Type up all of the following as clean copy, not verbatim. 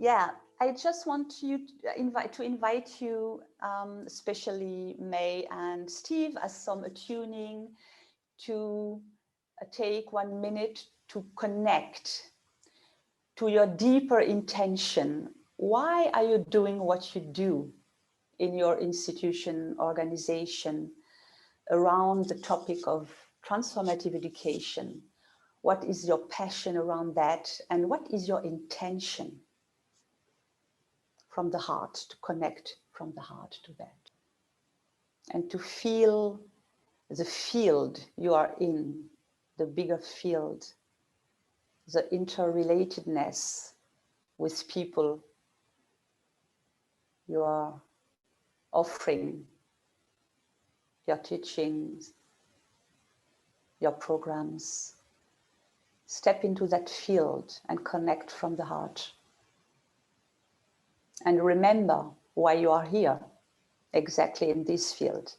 Yeah, I just want you to invite you, especially May and Steve, as some attuning, to take 1 minute to connect to your deeper intention. Why are you doing what you do in your institution, organization, around the topic of transformative education? What is your passion around that? And what is your intention from the heart, to connect from the heart to that? And to feel the field you are in, the bigger field, the interrelatedness with people you are offering your teachings, your programs. Step into that field and connect from the heart. And remember why you are here, exactly in this field.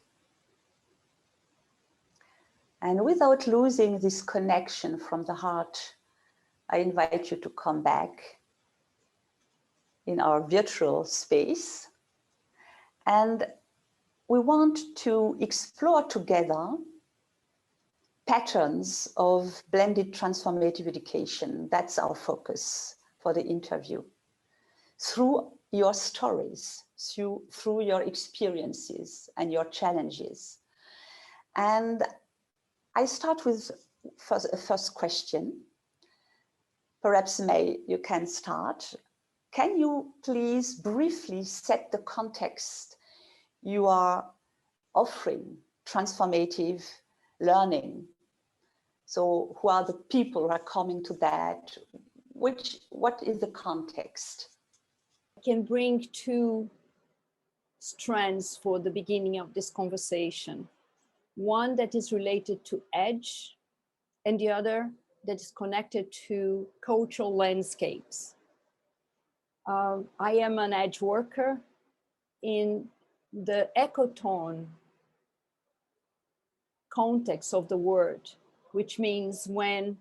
And without losing this connection from the heart, I invite you to come back in our virtual space. And we want to explore together patterns of blended transformative education. That's our focus for the interview. Through your stories, through your experiences and your challenges. And I start with a first question. Perhaps May, you can start. Can you please briefly set the context you are offering transformative learning? So who are the people who are coming to that? What is the context? I can bring two strands for the beginning of this conversation. One that is related to edge, and the other that is connected to cultural landscapes. I am an edge worker in the ecotone context of the word, which means when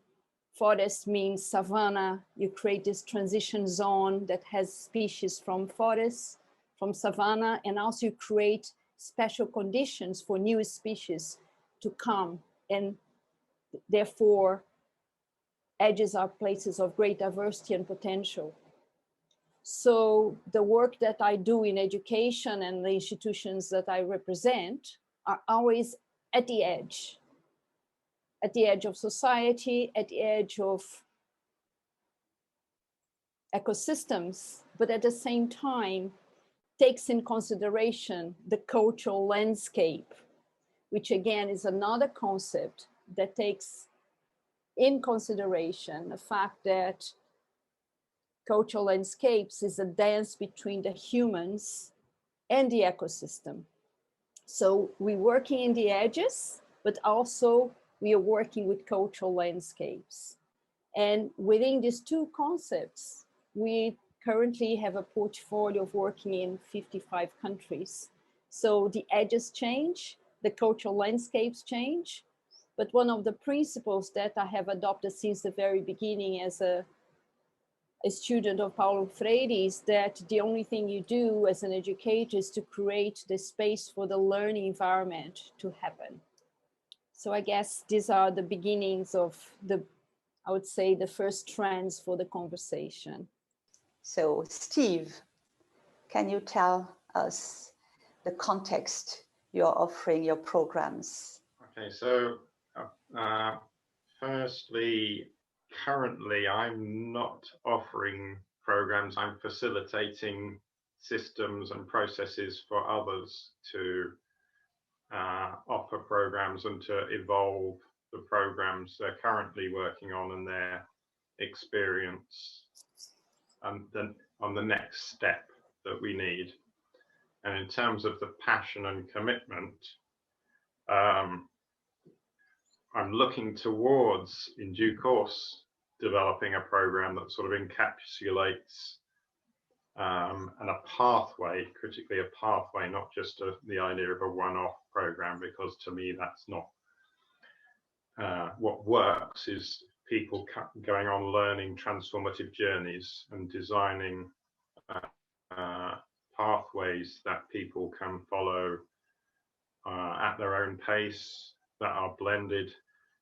forest means savanna, you create this transition zone that has species from forest, from savanna, and also you create special conditions for new species to come. And therefore, edges are places of great diversity and potential. So the work that I do in education and the institutions that I represent are always at the edge of society, at the edge of ecosystems, but at the same time takes in consideration the cultural landscape, which again is another concept that takes in consideration the fact that cultural landscapes is a dance between the humans and the ecosystem. So we're working in the edges, but also we are working with cultural landscapes. And within these two concepts, we currently have a portfolio of working in 55 countries. So the edges change, the cultural landscapes change, but one of the principles that I have adopted since the very beginning as a student of Paulo Freire is that the only thing you do as an educator is to create the space for the learning environment to happen. So I guess these are the beginnings of I would say the first trends for the conversation. So Steve, can you tell us the context you're offering your programs? Okay, so firstly, currently I'm not offering programs, I'm facilitating systems and processes for others to offer programs and to evolve the programs they're currently working on and their experience and then on the next step that we need. And in terms of the passion and commitment, I'm looking towards, in due course, developing a program that sort of encapsulates and a pathway, critically a pathway, not just the idea of a one-off program, because to me that's not what works. Is people going on learning transformative journeys and designing pathways that people can follow at their own pace, that are blended,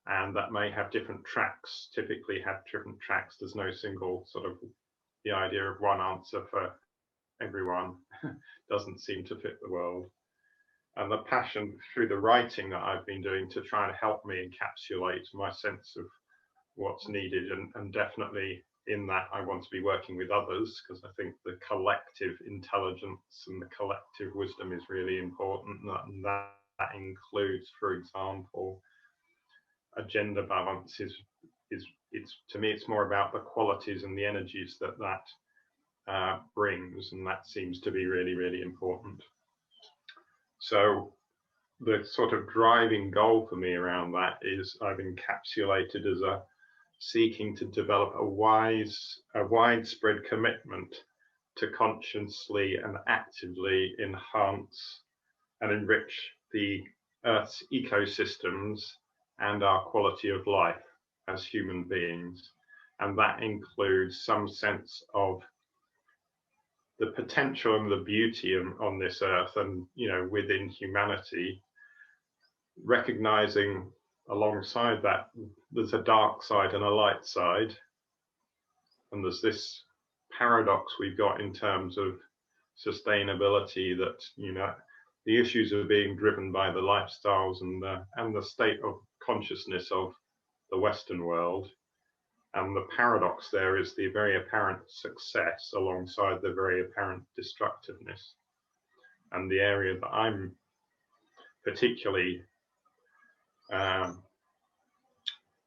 and that may have different tracks, typically have different tracks. There's no single sort of, the idea of one answer for everyone doesn't seem to fit the world. And the passion through the writing that I've been doing to try and help me encapsulate my sense of what's needed, and definitely in that I want to be working with others, because I think the collective intelligence and the collective wisdom is really important, and that includes, for example, a gender balance is it's to me it's more about the qualities and the energies that brings, and that seems to be really, really important. So the sort of driving goal for me around that is I've encapsulated as a seeking to develop a widespread commitment to consciously and actively enhance and enrich the Earth's ecosystems and our quality of life as human beings. And that includes some sense of the potential and the beauty on this earth, and within humanity, recognizing alongside that there's a dark side and a light side, and there's this paradox we've got in terms of sustainability, that the issues are being driven by the lifestyles and the state of consciousness of the Western world. And the paradox there is the very apparent success alongside the very apparent destructiveness. And the area that I'm particularly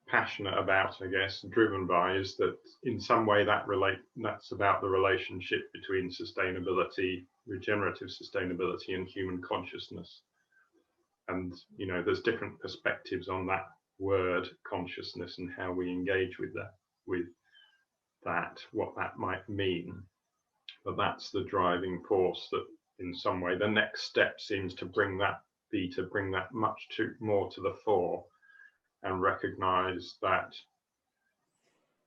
passionate about, I guess, driven by, is that in some way that's about the relationship between sustainability, regenerative sustainability, and human consciousness. And there's different perspectives on that word consciousness and how we engage with that, what that might mean. But that's the driving force that in some way the next step seems to bring that much more to the fore, and recognize that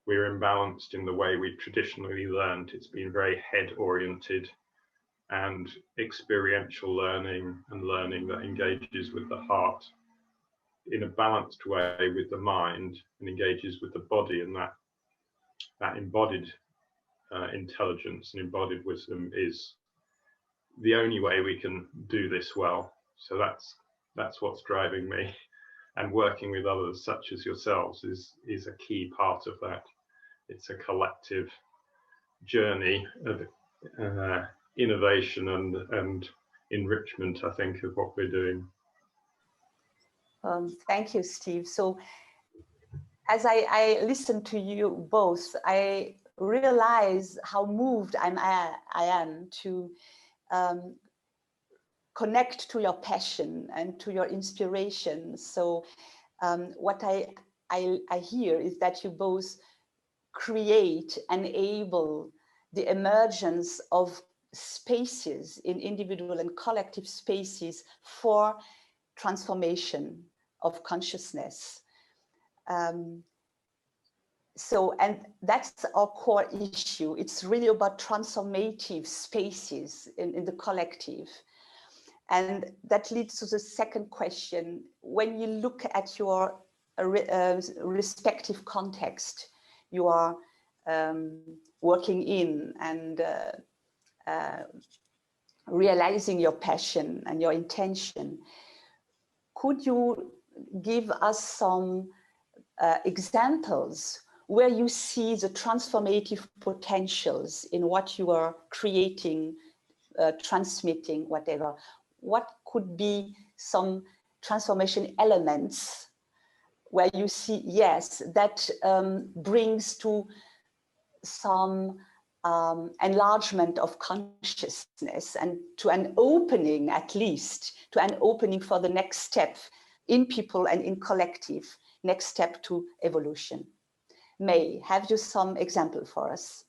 we're imbalanced in the way we've traditionally learned. It's been very head oriented and experiential learning, and learning that engages with the heart in a balanced way with the mind, and engages with the body, and that embodied intelligence and embodied wisdom is the only way we can do this well. So that's what's driving me, and working with others such as yourselves is a key part of that. It's a collective journey of innovation and enrichment, I think, of what we're doing. Thank you, Steve. So as I listen to you both, I realize how moved I am to connect to your passion and to your inspiration. So what I hear is that you both create, enable the emergence of spaces in individual and collective spaces for transformation of consciousness. And that's our core issue. It's really about transformative spaces in the collective. And that leads to the second question. When you look at your respective context you are working in, and realizing your passion and your intention, could you give us some examples where you see the transformative potentials in what you are creating, transmitting, whatever? What could be some transformation elements where you see, yes, that brings to some enlargement of consciousness, and to an opening, at least, to an opening for the next step in people and in collective, next step to evolution? May, have you some example for us?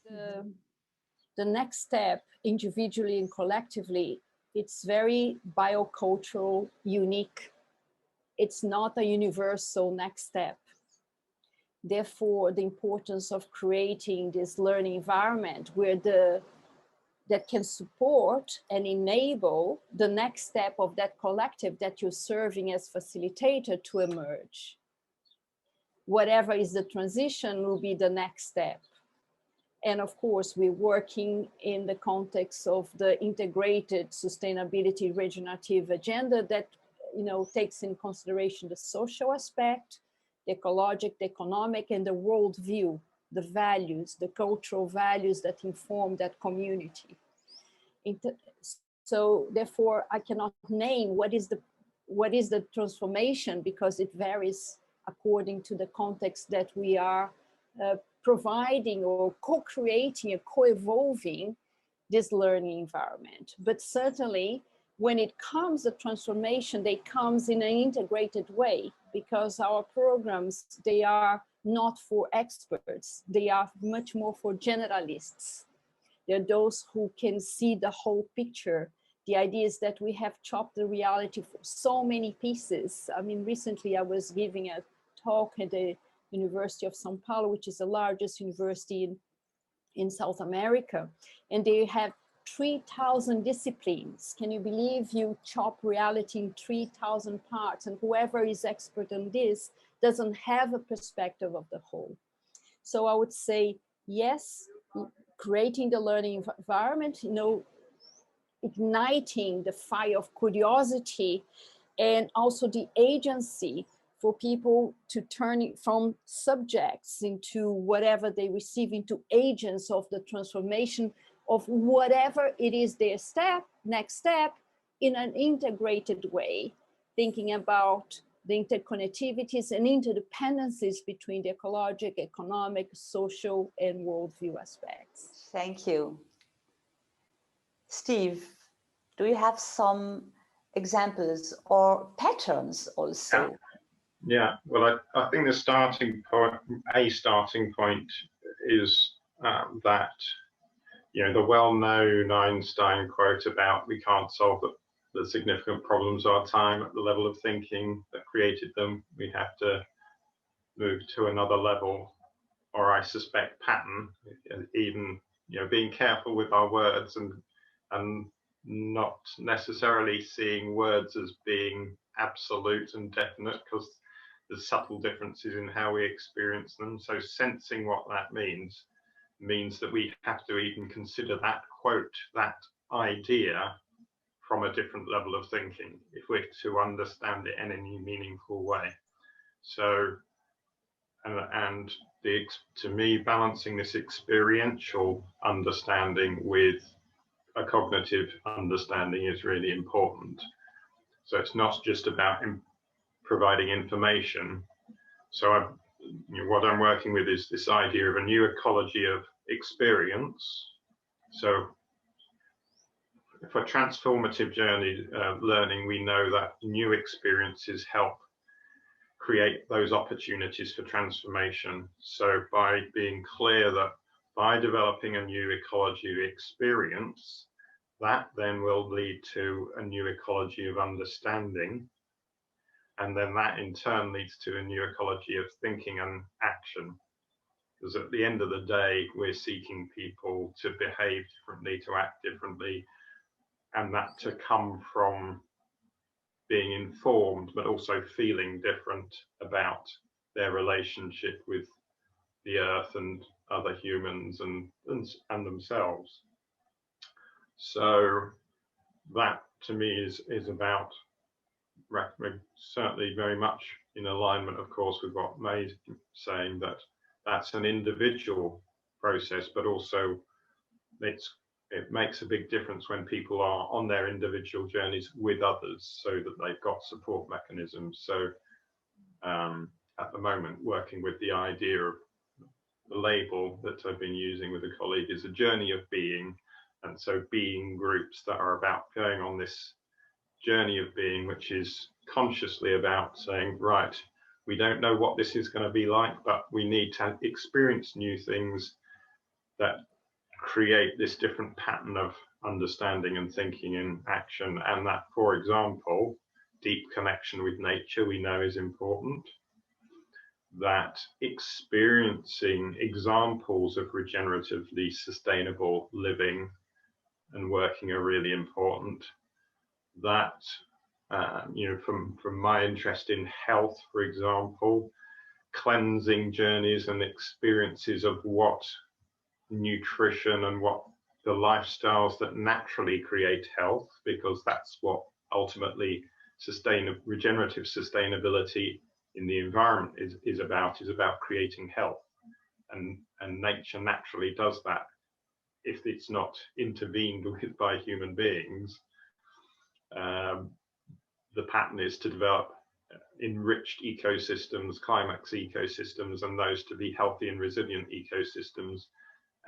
The next step, individually and collectively, it's very biocultural, unique. It's not a universal next step. Therefore, the importance of creating this learning environment where the that can support and enable the next step of that collective that you're serving as facilitator to emerge. Whatever is the transition will be the next step. And of course, we're working in the context of the integrated sustainability regenerative agenda that, you know, takes in consideration the social aspect, the ecological, the economic, and the worldview, the values, the cultural values that inform that community. So therefore, I cannot name what is the transformation, because it varies according to the context that we are providing or co-creating or co-evolving this learning environment. But certainly, when it comes to transformation, they comes in an integrated way, because our programs, they are not for experts. They are much more for generalists. They're those who can see the whole picture. The idea is that we have chopped the reality for so many pieces. I mean, recently I was giving a talk at the University of São Paulo, which is the largest university in South America, and they have 3,000 disciplines. Can you believe you chop reality in 3,000 parts, and whoever is expert on this doesn't have a perspective of the whole? So I would say, yes, creating the learning environment, you know, igniting the fire of curiosity, and also the agency for people to turn it from subjects into whatever they receive, into agents of the transformation of whatever it is their next step, in an integrated way, thinking about the interconnectivities and interdependencies between the ecological, economic, social, and worldview aspects. Thank you. Steve, do you have some examples or patterns also? Yeah. Well, I think the starting point is that, you know, the well-known Einstein quote about we can't solve the significant problems of our time at the level of thinking that created them. We have to move to another level, or I suspect pattern, even, you know, being careful with our words and not necessarily seeing words as being absolute and definite, because there's subtle differences in how we experience them. So sensing what that means that we have to even consider that quote, that idea, from a different level of thinking if we're to understand it in any meaningful way. So, and to me, balancing this experiential understanding with a cognitive understanding is really important. So it's not just about providing information. So what I'm working with is this idea of a new ecology of experience. So for transformative journey learning, we know that new experiences help create those opportunities for transformation. So by being clear that by developing a new ecology of experience, that then will lead to a new ecology of understanding. And then that in turn leads to a new ecology of thinking and action. Because at the end of the day, we're seeking people to behave differently, to act differently, and that to come from being informed, but also feeling different about their relationship with the earth and other humans and themselves. So that to me is about certainly very much in alignment, of course, with what May's saying, that that's an individual process, but also it makes a big difference when people are on their individual journeys with others, so that they've got support mechanisms. So at the moment, working with the idea of the label that I've been using with a colleague is a journey of being. And so being groups that are about going on this journey of being, which is consciously about saying, right, we don't know what this is going to be like, but we need to experience new things that create this different pattern of understanding and thinking and action. And that, for example, deep connection with nature we know is important. That experiencing examples of regeneratively sustainable living and working are really important. That, you know, from my interest in health, for example, cleansing journeys and experiences of what nutrition and what the lifestyles that naturally create health, because that's what ultimately regenerative sustainability in the environment is about creating health, and nature naturally does that if it's not intervened with by human beings. The pattern is to develop enriched ecosystems, climax ecosystems, and those to be healthy and resilient ecosystems.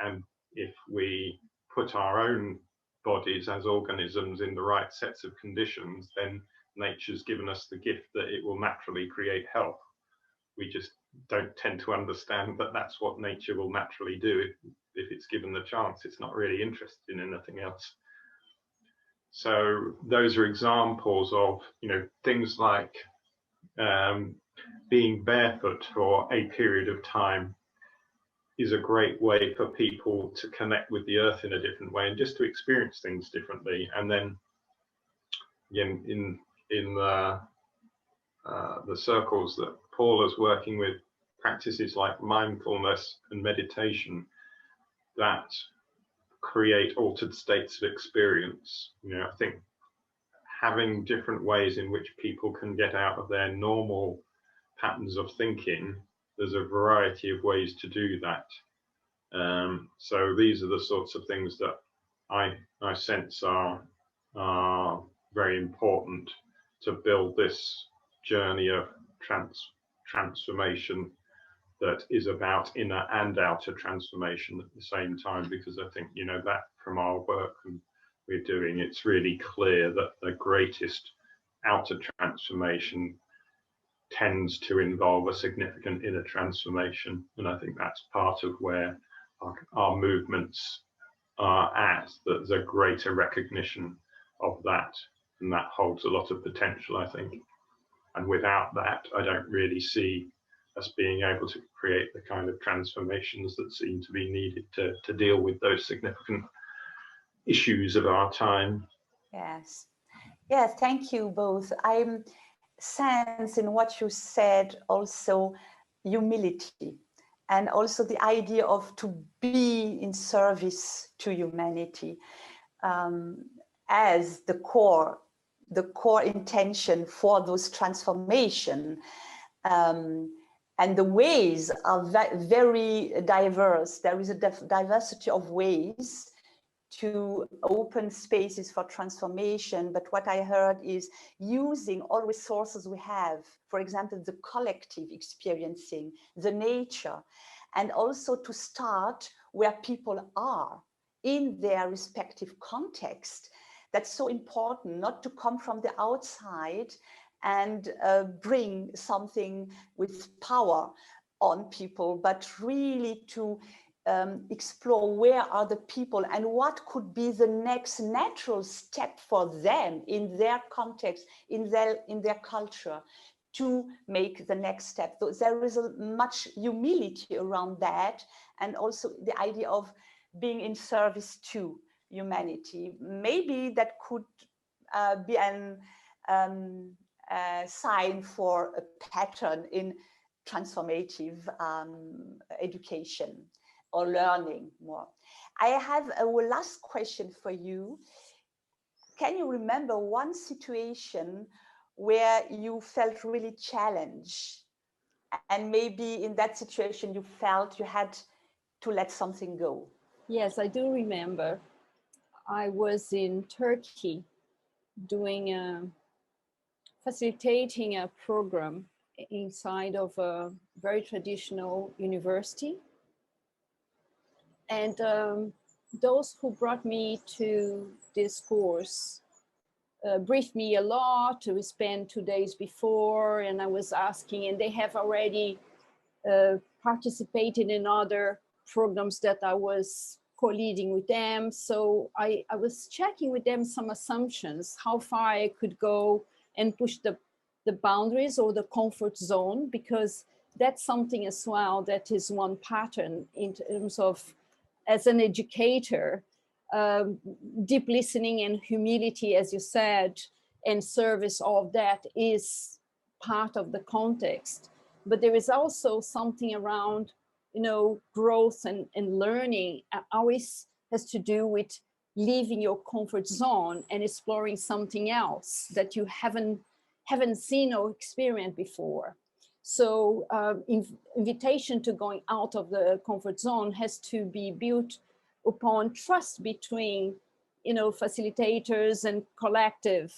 And if we put our own bodies as organisms in the right sets of conditions, then nature's given us the gift that it will naturally create health. We just don't tend to understand that that's what nature will naturally do if it's given the chance. It's not really interested in anything else. So those are examples of, you know, things like being barefoot for a period of time is a great way for people to connect with the earth in a different way and just to experience things differently. And then again, in the circles that Paul is working with, practices like mindfulness and meditation that create altered states of experience. You know, I think having different ways in which people can get out of their normal patterns of thinking, there's a variety of ways to do that. So these are the sorts of things that I sense are very important to build this journey of transformation that is about inner and outer transformation at the same time, because I think, you know, that from our work and we're doing, it's really clear that the greatest outer transformation tends to involve a significant inner transformation. And I think that's part of where our movements are at, that there's a greater recognition of that, and that holds a lot of potential, I think. And without that, I don't really see us being able to create the kind of transformations that seem to be needed to deal with those significant issues of our time. Yes. Yeah, thank you both. I sense in what you said also humility, and also the idea of to be in service to humanity as the core intention for those transformation. And the ways are very diverse. There is a diversity of ways to open spaces for transformation. But what I heard is using all resources we have, for example, the collective experiencing, the nature, and also to start where people are in their respective context. That's so important, not to come from the outside and bring something with power on people, but really to explore where are the people and what could be the next natural step for them in their context, in their culture, to make the next step. So there is much humility around that, and also the idea of being in service to humanity. Maybe that could be an sign for a pattern in transformative education or learning more. I have a last question for you. Can you remember one situation where you felt really challenged, and maybe in that situation you felt you had to let something go? Yes, I do remember. I was in Turkey doing facilitating a program inside of a very traditional university. And those who brought me to this course briefed me a lot. We spent 2 days before, and I was asking, and they have already participated in other programs that I was co-leading with them. So I was checking with them some assumptions, how far I could go and push the boundaries or the comfort zone, because that's something as well that is one pattern in terms of, as an educator, deep listening and humility, as you said, and service of that is part of the context. But there is also something around, growth and learning always has to do with leaving your comfort zone and exploring something else that you haven't seen or experienced before. So invitation to going out of the comfort zone has to be built upon trust between, facilitators and collective.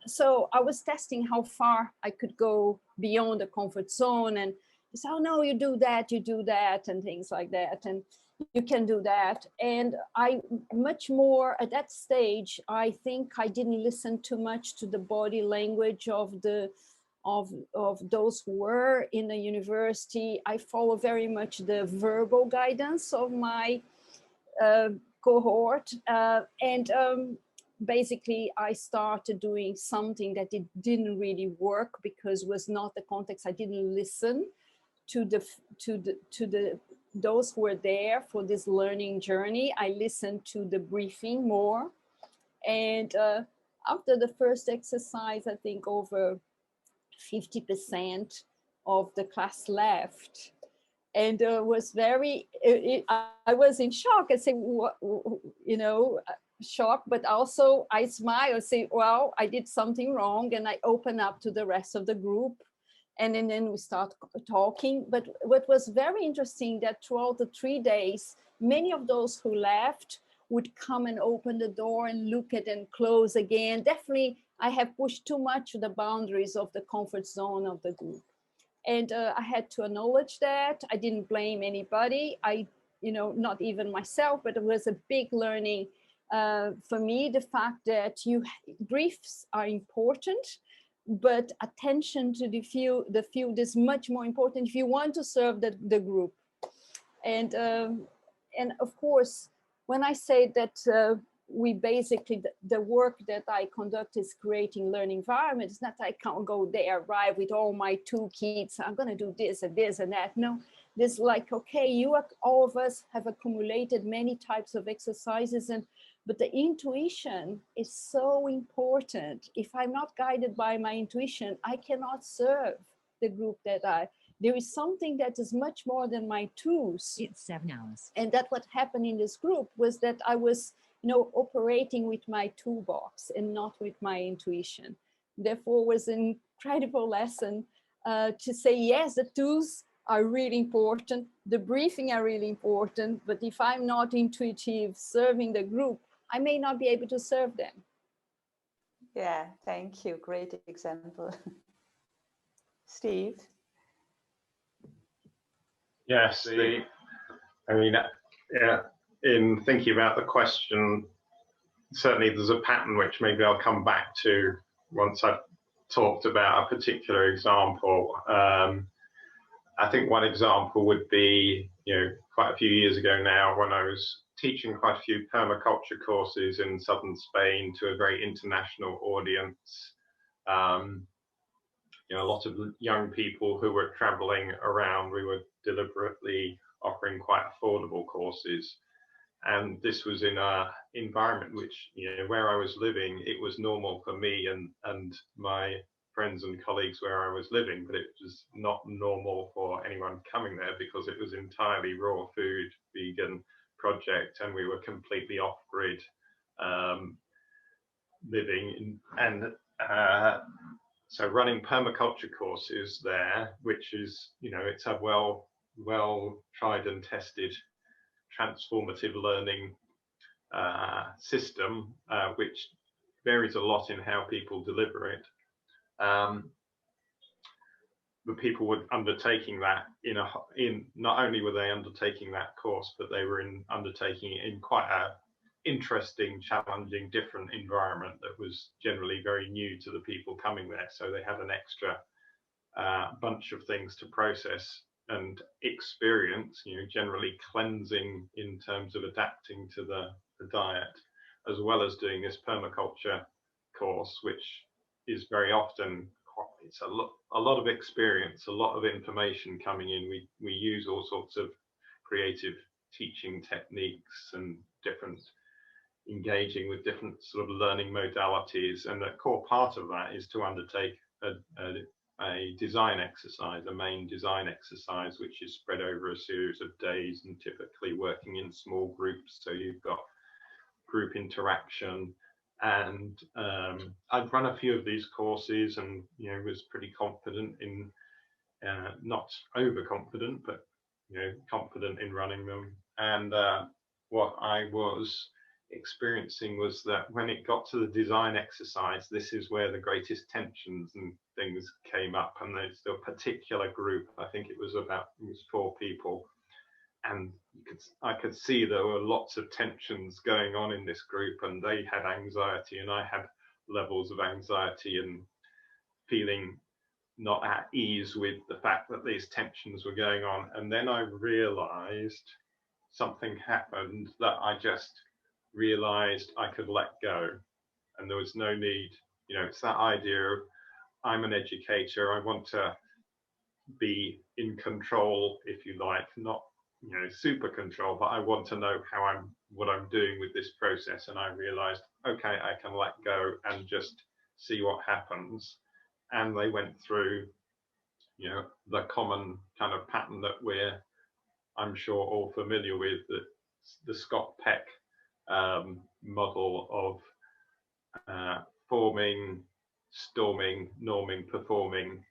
So I was testing how far I could go beyond the comfort zone, and say, oh no, you do that, and things like that, and you can do that. And I much more at that stage, I think I didn't listen too much to the body language of those who were in the university. I follow very much the verbal guidance of my cohort, and basically I started doing something that it didn't really work because it was not the context. I didn't listen to those who were there for this learning journey. I listened to the briefing more, and after the first exercise, I think over 50% of the class left, and was very. I was in shock. I say, shocked, but also I smile, say, well, I did something wrong, and I open up to the rest of the group, and then we start talking. But what was very interesting that throughout the 3 days, many of those who left would come and open the door and look at and close again. Definitely, I have pushed too much the boundaries of the comfort zone of the group. And I had to acknowledge that. I didn't blame anybody. Not even myself, but it was a big learning for me, the fact that briefs are important, but attention to the field is much more important if you want to serve the group. And of course, when I say that we basically, the work that I conduct is creating learning environments, not I can't go there, right, with all my toolkits, I'm going to do this and this and that. No, this like, okay, all of us have accumulated many types of exercises, but the intuition is so important. If I'm not guided by my intuition, I cannot serve the group there is something that is much more than my tools. It's 7 hours. And that what happened in this group was that I was, operating with my toolbox and not with my intuition. Therefore, it was an incredible lesson to say, yes, the tools are really important. The briefing are really important, but if I'm not intuitive serving the group, I may not be able to serve them. Yeah, thank you. Great example. Steve? Yes, in thinking about the question, certainly there's a pattern which maybe I'll come back to once I've talked about a particular example. I think one example would be, quite a few years ago now, when I was teaching quite a few permaculture courses in southern Spain to a very international audience. A lot of young people who were traveling around. We were deliberately offering quite affordable courses. And this was in an environment which, where I was living, it was normal for me and my friends and colleagues where I was living, but it was not normal for anyone coming there because it was entirely raw food, vegan project, and we were completely off-grid living. So running permaculture courses there, which is, it's a well tried and tested transformative learning system, which varies a lot in how people deliver it. The people were undertaking that not only were they undertaking that course, but they were undertaking it in quite a interesting, challenging, different environment that was generally very new to the people coming there. So they had an extra bunch of things to process and experience, generally cleansing in terms of adapting to the diet, as well as doing this permaculture course, which is very often, it's a lot of experience, a lot of information coming in. We use all sorts of creative teaching techniques and different, engaging with different sort of learning modalities. And a core part of that is to undertake a design exercise, a main design exercise, which is spread over a series of days and typically working in small groups. So you've got group interaction. And I've run a few of these courses and, you know, was pretty confident in, not overconfident, but, you know, confident in running them. And what I was experiencing was that when it got to the design exercise, this is where the greatest tensions and things came up. And there's a particular group, I think it was 4 people, and I could see there were lots of tensions going on in this group, and they had anxiety and I had levels of anxiety and feeling not at ease with the fact that these tensions were going on. And then I realized something happened, that I just realized I could let go, and there was no need, you know, it's that idea of, I'm an educator, I want to be in control, if you like, not, you know, super control, but I want to know what I'm doing with this process. And I realized, okay, I can let go and just see what happens. And they went through, you know, the common kind of pattern that I'm sure all familiar with, the Scott Peck model of forming, storming, norming, performing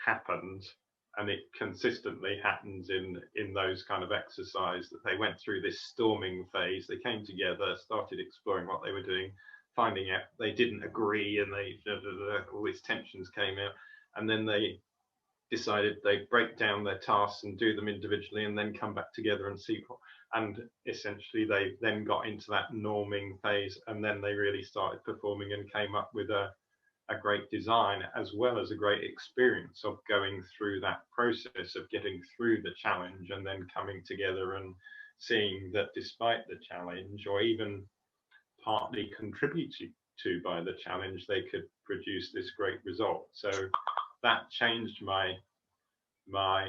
happens, and it consistently happens in those kind of exercise, that they went through this storming phase. They came together, started exploring what they were doing, finding out they didn't agree, and all these tensions came out, and then they decided they'd break down their tasks and do them individually and then come back together and see what, and essentially they then got into that norming phase, and then they really started performing and came up with a great design, as well as a great experience of going through that process of getting through the challenge and then coming together and seeing that despite the challenge, or even partly contributed to by the challenge, they could produce this great result. So that changed my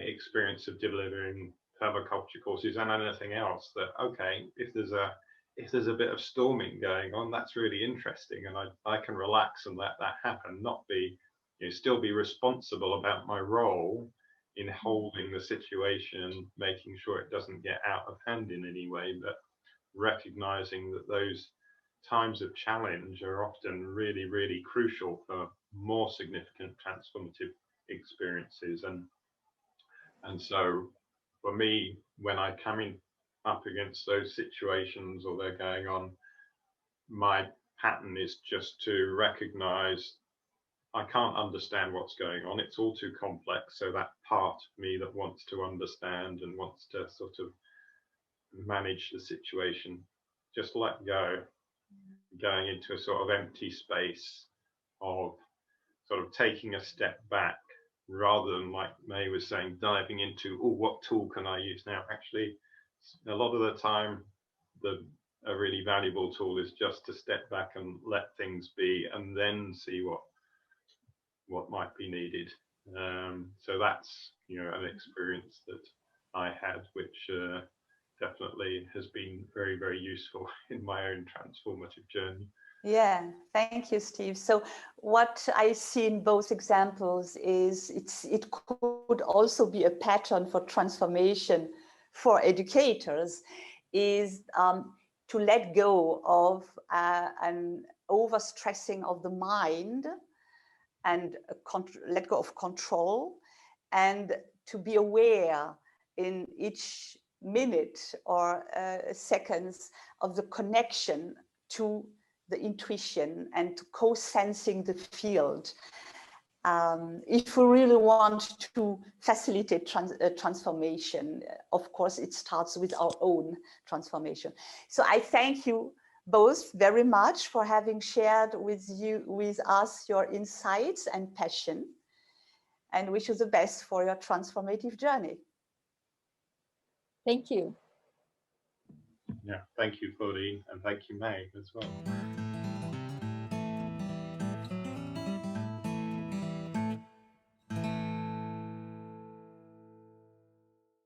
experience of delivering permaculture courses and anything else. That, okay, if there's a bit of storming going on, that's really interesting, and I can relax and let that happen, not be, you know, still be responsible about my role in holding the situation, making sure it doesn't get out of hand in any way, but recognizing that those times of challenge are often really, really crucial for more significant transformative experiences. And so for me, when I come in up against those situations or they're going on, my pattern is just to recognize I can't understand what's going on. It's all too complex. So that part of me that wants to understand and wants to sort of manage the situation, just let go, going into a sort of empty space of sort of taking a step back, rather than, like May was saying, diving into, oh, what tool can I use now? Actually, a lot of the time, a really valuable tool is just to step back and let things be, and then see what might be needed. So that's, you know, an experience that I had, which definitely has been very, very useful in my own transformative journey. Yeah, thank you, Steve. So what I see in both examples is it could also be a pattern for transformation for educators, is to let go of an overstressing of the mind and let go of control, and to be aware in each minute or seconds of the connection to the intuition and to co-sensing the field. If we really want to facilitate transformation, of course, it starts with our own transformation. So I thank you both very much for having shared with us your insights and passion, and wish you the best for your transformative journey. Thank you. Yeah, thank you, Claudine, and thank you, May, as well.